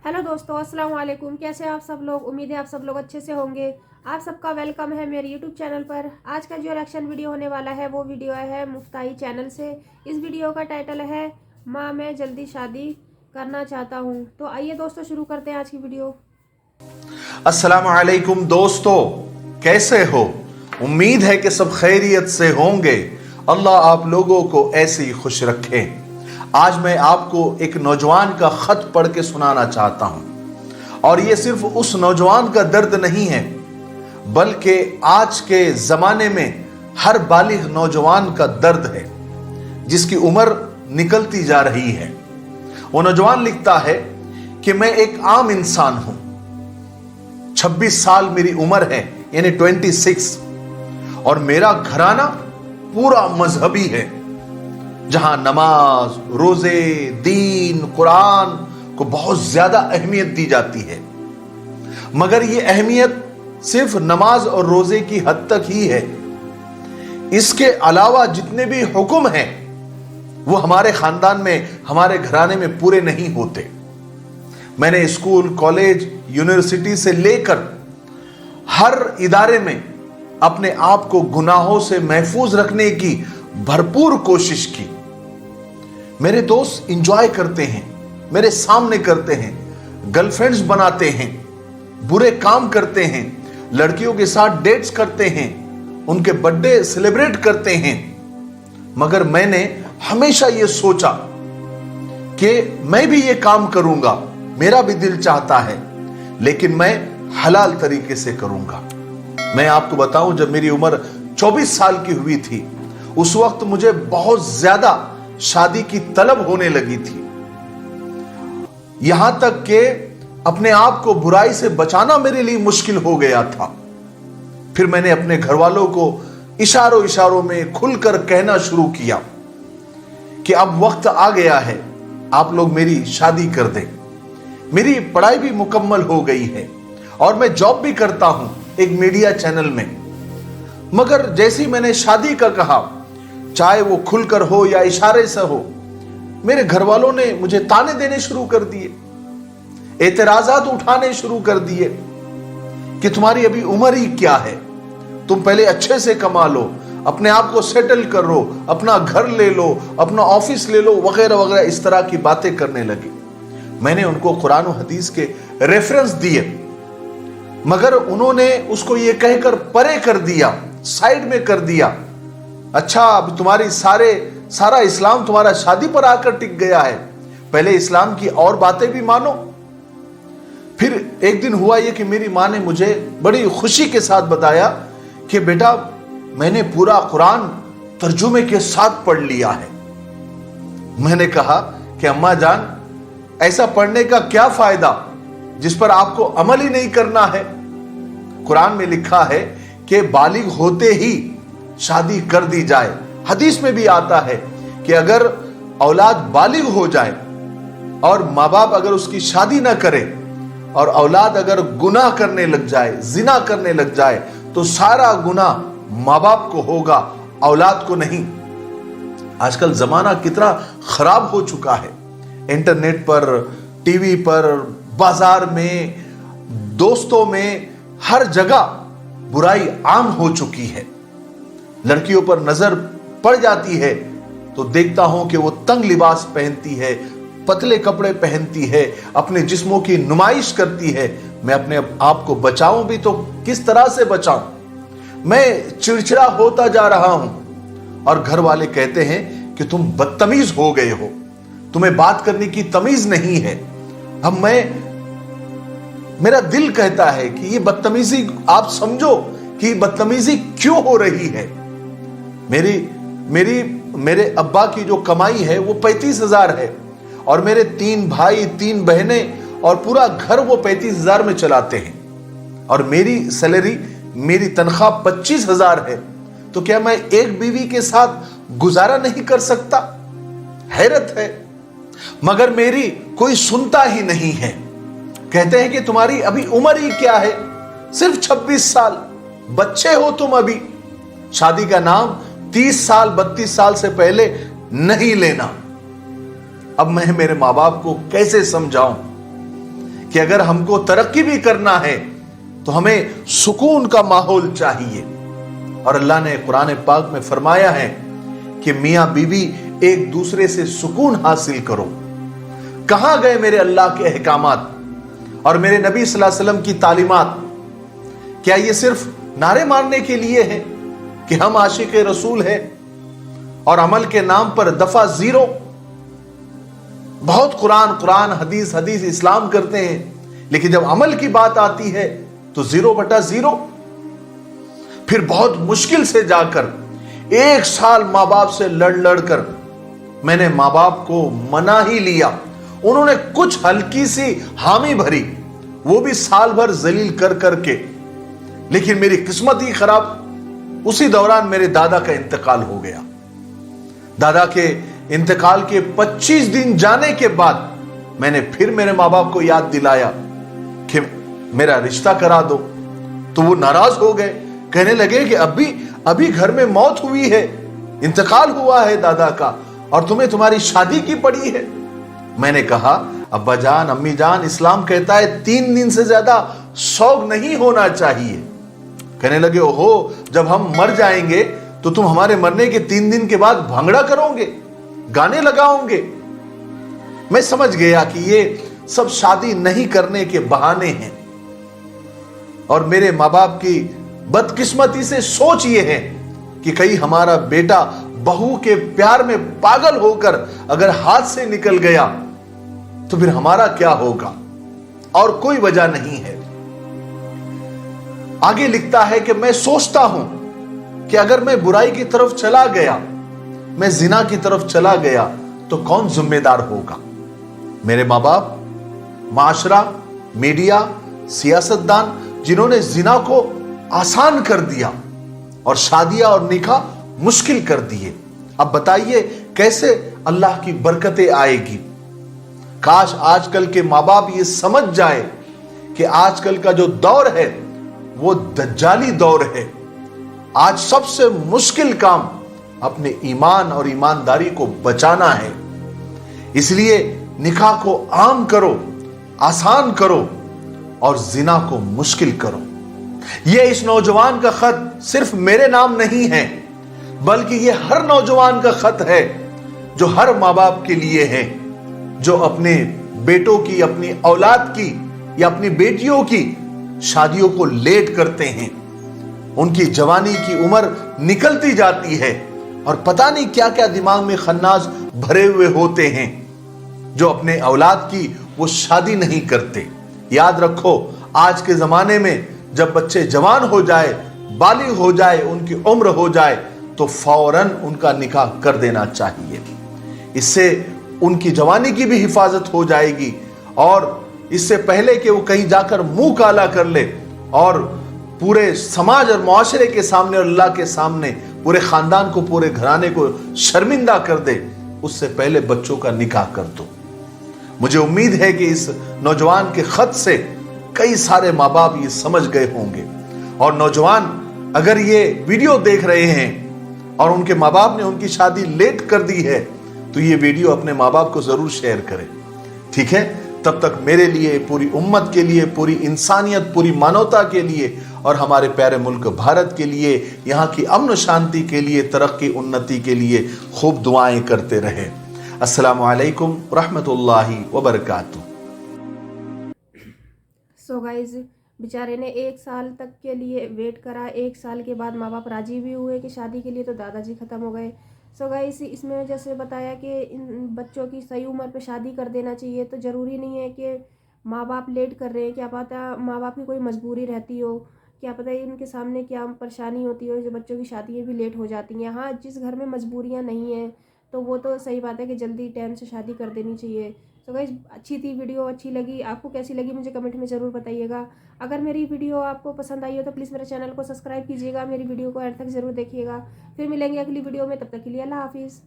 Hello दोस्तों, अस्सलाम वालेकुम। कैसे हैं आप सब लोग? उम्मीद है आप सब लोग अच्छे से होंगे। आप सबका वेलकम है मेरे यूट्यूब चैनल पर। आज का जो रिएक्शन वीडियो होने वाला है वो वीडियो है मुफ्ताही चैनल से। इस वीडियो का टाइटल है माँ मैं जल्दी शादी करना चाहता हूँ। तो आइए दोस्तों शुरू करते हैं आज की वीडियो। अस्सलाम वालेकुम दोस्तों, कैसे हो? उम्मीद है कि सब खैरियत से होंगे। अल्लाह आप लोगों को ऐसे ही खुश रखे। आज मैं आपको एक नौजवान का खत पढ़ के सुनाना चाहता हूं, और यह सिर्फ उस नौजवान का दर्द नहीं है, बल्कि आज के जमाने में हर बालिग नौजवान का दर्द है जिसकी उम्र निकलती जा रही है। वो नौजवान लिखता है कि मैं एक आम इंसान हूं, 26 साल मेरी उम्र है, यानी 26, और मेरा घराना पूरा मजहबी है, जहां नमाज, रोजे, दीन, कुरान को बहुत ज्यादा अहमियत दी जाती है। मगर यह अहमियत सिर्फ नमाज और रोजे की हद तक ही है। इसके अलावा जितने भी हुक्म हैं वो हमारे खानदान में, हमारे घराने में पूरे नहीं होते। मैंने स्कूल, कॉलेज, यूनिवर्सिटी से लेकर हर इदारे में अपने आप को गुनाहों से महफूज रखने की भरपूर कोशिश की। मेरे दोस्त एंजॉय करते हैं, मेरे सामने करते हैं, गर्लफ्रेंड्स बनाते हैं, बुरे काम करते हैं, लड़कियों के साथ डेट्स करते हैं, उनके बर्थडे सेलिब्रेट करते हैं। मगर मैंने हमेशा यह सोचा कि मैं भी यह काम करूंगा, मेरा भी दिल चाहता है, लेकिन मैं हलाल तरीके से करूंगा। मैं आपको बताऊं, जब मेरी उम्र 24 साल की हुई थी, उस वक्त मुझे बहुत ज्यादा शादी की तलब होने लगी थी। यहां तक कि अपने आप को बुराई से बचाना मेरे लिए मुश्किल हो गया था। फिर मैंने अपने घर वालों को इशारों इशारों में खुलकर कहना शुरू किया कि अब वक्त आ गया है, आप लोग मेरी शादी कर दें। मेरी पढ़ाई भी मुकम्मल हो गई है और मैं जॉब भी करता हूं एक मीडिया चैनल में। मगर जैसे ही मैंने शादी का कहा, चाहे वो खुलकर हो या इशारे से हो, मेरे घर वालों ने मुझे ताने देने शुरू कर दिए, एतराजात उठाने शुरू कर दिए कि तुम्हारी अभी उम्र ही क्या है, तुम पहले अच्छे से कमा लो, अपने आप को सेटल करो, अपना घर ले लो, अपना ऑफिस ले लो, वगैरह वगैरह, इस तरह की बातें करने लगी। मैंने उनको कुरान और हदीस के रेफरेंस दिए, मगर उन्होंने उसको ये कहकर परे कर दिया, साइड में कर दिया। अच्छा, अब तुम्हारी सारा इस्लाम तुम्हारा शादी पर आकर टिक गया है, पहले इस्लाम की और बातें भी मानो। फिर एक दिन हुआ ये कि मेरी माँ ने मुझे बड़ी खुशी के साथ बताया कि बेटा, मैंने पूरा कुरान तर्जुमे के साथ पढ़ लिया है। मैंने कहा कि अम्मा जान, ऐसा पढ़ने का क्या फायदा जिस पर आपको अमल ही नहीं करना है। कुरान में लिखा है कि बालिग होते ही शादी कर दी जाए। हदीस में भी आता है कि अगर औलाद बालिग हो जाए और माँ बाप अगर उसकी शादी ना करे और औलाद अगर गुनाह करने लग जाए, जिना करने लग जाए, तो सारा गुनाह माँ बाप को होगा, औलाद को नहीं। आजकल जमाना कितना खराब हो चुका है। इंटरनेट पर, टीवी पर, बाजार में, दोस्तों में, हर जगह बुराई आम हो चुकी है। लड़कियों पर नजर पड़ जाती है तो देखता हूं कि वो तंग लिबास पहनती है, पतले कपड़े पहनती है, अपने जिस्मों की नुमाइश करती है। मैं अपने आप को बचाऊं भी तो किस तरह से बचाऊं? मैं चिड़चिड़ा होता जा रहा हूं और घर वाले कहते हैं कि तुम बदतमीज हो गए हो, तुम्हें बात करने की तमीज नहीं है। अब मेरा दिल कहता है कि ये बदतमीजी, आप समझो कि बदतमीजी क्यों हो रही है। मेरे अब्बा की जो कमाई है वो 35,000 है, और मेरे 3 भाई, 3 बहनें और पूरा घर वो 35,000 में चलाते हैं, और मेरी सैलरी, मेरी तनख्वाह 25,000 है। तो क्या मैं एक बीवी के साथ गुजारा नहीं कर सकता? हैरत है। मगर मेरी कोई सुनता ही नहीं है। कहते हैं कि तुम्हारी अभी उम्र ही क्या है, सिर्फ 26 साल, बच्चे हो तुम अभी। शादी का नाम 30 साल 32 साल से पहले नहीं लेना। अब मैं मेरे माँ बाप को कैसे समझाऊं کہ اگر ہم کو ترقی بھی کرنا ہے تو ہمیں سکون کا ماحول چاہیے. اور اللہ نے قرآن پاک میں فرمایا ہے کہ میاں بیوی ایک دوسرے سے سکون حاصل کرو. کہاں گئے میرے اللہ کے احکامات اور میرے نبی صلی اللہ علیہ وسلم کی تعلیمات؟ کیا یہ صرف نعرے مارنے کے لیے ہے کہ ہم عاشق رسول ہیں اور عمل کے نام پر دفعہ زیرو؟ بہت قرآن حدیث اسلام کرتے ہیں، لیکن جب عمل کی بات آتی ہے تو 0/0. پھر بہت مشکل سے جا کر 1 سال ماں باپ سے لڑ کر میں نے ماں باپ کو منا ہی لیا. انہوں نے کچھ ہلکی سی حامی بھری، وہ بھی سال بھر ذلیل کر کے. لیکن میری قسمت ہی خراب، اسی دوران میرے دادا کا انتقال ہو گیا. دادا کے انتقال کے 25 دن جانے کے بعد میں نے پھر میرے ماں باپ کو یاد دلایا کہ میرا رشتہ کرا دو. تو وہ ناراض ہو گئے، کہنے لگے کہ ابھی گھر میں موت ہوئی ہے، انتقال ہوا ہے دادا کا، اور تمہیں تمہاری شادی کی پڑی ہے. میں نے کہا ابا جان، امی جان، اسلام کہتا ہے 3 دن سے زیادہ سوگ نہیں ہونا چاہیے. کہنے لگے اوہو، جب ہم مر جائیں گے تو تم ہمارے مرنے کے 3 دن کے بعد بھانگڑا کرو گے، گانے لگاؤ گے. میں سمجھ گیا کہ یہ سب شادی نہیں کرنے کے بہانے ہیں. اور میرے ماں باپ کی بدقسمتی سے سوچ یہ ہے کہ کہیں ہمارا بیٹا بہو کے پیار میں پاگل ہو کر اگر ہاتھ سے نکل گیا تو پھر ہمارا کیا ہوگا، اور کوئی وجہ نہیں ہے. آگے لکھتا ہے کہ میں سوچتا ہوں کہ اگر میں برائی کی طرف چلا گیا، میں زنا کی طرف چلا گیا تو کون ذمہ دار ہوگا؟ میرے ماں باپ، معاشرہ، میڈیا، سیاستدان، جنہوں نے زنا کو آسان کر دیا اور شادیاں اور نکاح مشکل کر دیے. اب بتائیے کیسے اللہ کی برکتیں آئے گی؟ کاش آج کل کے ماں باپ یہ سمجھ جائے کہ آج کل کا جو دور ہے وہ دجالی دور ہے. آج سب سے مشکل کام اپنے ایمان اور ایمانداری کو بچانا ہے. اس لیے نکاح کو عام کرو، آسان کرو، اور زنا کو مشکل کرو. یہ اس نوجوان کا خط صرف میرے نام نہیں ہے، بلکہ یہ ہر نوجوان کا خط ہے جو ہر ماں باپ کے لیے ہے، جو اپنے بیٹوں کی، اپنی اولاد کی یا اپنی بیٹیوں کی شادیوں کو لیٹ کرتے ہیں. ان کی جوانی کی عمر نکلتی جاتی ہے اور پتہ نہیں کیا کیا دماغ میں خناس بھرے ہوئے ہوتے ہیں، جو اپنے اولاد کی وہ شادی نہیں کرتے. یاد رکھو، آج کے زمانے میں جب بچے جوان ہو جائے، بالغ ہو جائے، ان کی عمر ہو جائے تو فوراً ان کا نکاح کر دینا چاہیے. اس سے ان کی جوانی کی بھی حفاظت ہو جائے گی، اور اس سے پہلے کہ وہ کہیں جا کر منہ کالا کر لے اور پورے سماج اور معاشرے کے سامنے اور اللہ کے سامنے پورے خاندان کو، پورے گھرانے کو شرمندہ کر دے، اس سے پہلے بچوں کا نکاح کر دو. مجھے امید ہے کہ اس نوجوان کے خط سے کئی سارے ماں باپ یہ سمجھ گئے ہوں گے. اور نوجوان اگر یہ ویڈیو دیکھ رہے ہیں اور ان کے ماں باپ نے ان کی شادی لیٹ کر دی ہے تو یہ ویڈیو اپنے ماں باپ کو ضرور شیئر کریں. ٹھیک ہے؟ تب تک میرے لیے، پوری امت کے لیے، پوری انسانیت، پوری مانوتا کے لیے اور ہمارے پیارے ملک بھارت کے لیے، یہاں کی امن و شانتی کے لیے، ترقی انتی کے لیے خوب دعائیں کرتے رہیں. السلام علیکم ورحمۃ اللہ وبرکاتہ. سو گائز، بیچارے نے 1 سال تک کے لیے ویٹ کرا. 1 سال کے بعد ماں باپ راضی بھی ہوئے کہ شادی کے لیے، تو دادا جی ختم ہو گئے. سو گائز، اس میں جیسے بتایا کہ ان بچوں کی صحیح عمر پہ شادی کر دینا چاہیے. تو ضروری نہیں ہے کہ ماں باپ لیٹ کر رہے ہیں، کیا پتہ ماں باپ کی کوئی مجبوری رہتی ہو، کیا پتہ ان کے سامنے کیا پریشانی ہوتی ہو جو بچوں کی شادیاں بھی لیٹ ہو جاتی ہیں. ہاں، جس گھر میں مجبوریاں نہیں ہیں تو وہ تو صحیح بات ہے کہ جلدی ٹائم سے شادی کر دینی چاہیے. تو گائز، اچھی تھی ویڈیو، اچھی لگی. آپ کو کیسی لگی مجھے کمنٹ میں ضرور بتائیے گا. اگر میری ویڈیو آپ کو پسند آئی ہو تو پلیز میرے چینل کو سبسکرائب کیجیے گا. میری ویڈیو کو اینڈ تک ضرور دیکھیے گا. پھر ملیں گے اگلی ویڈیو میں، تب تک کے لیے اللہ حافظ.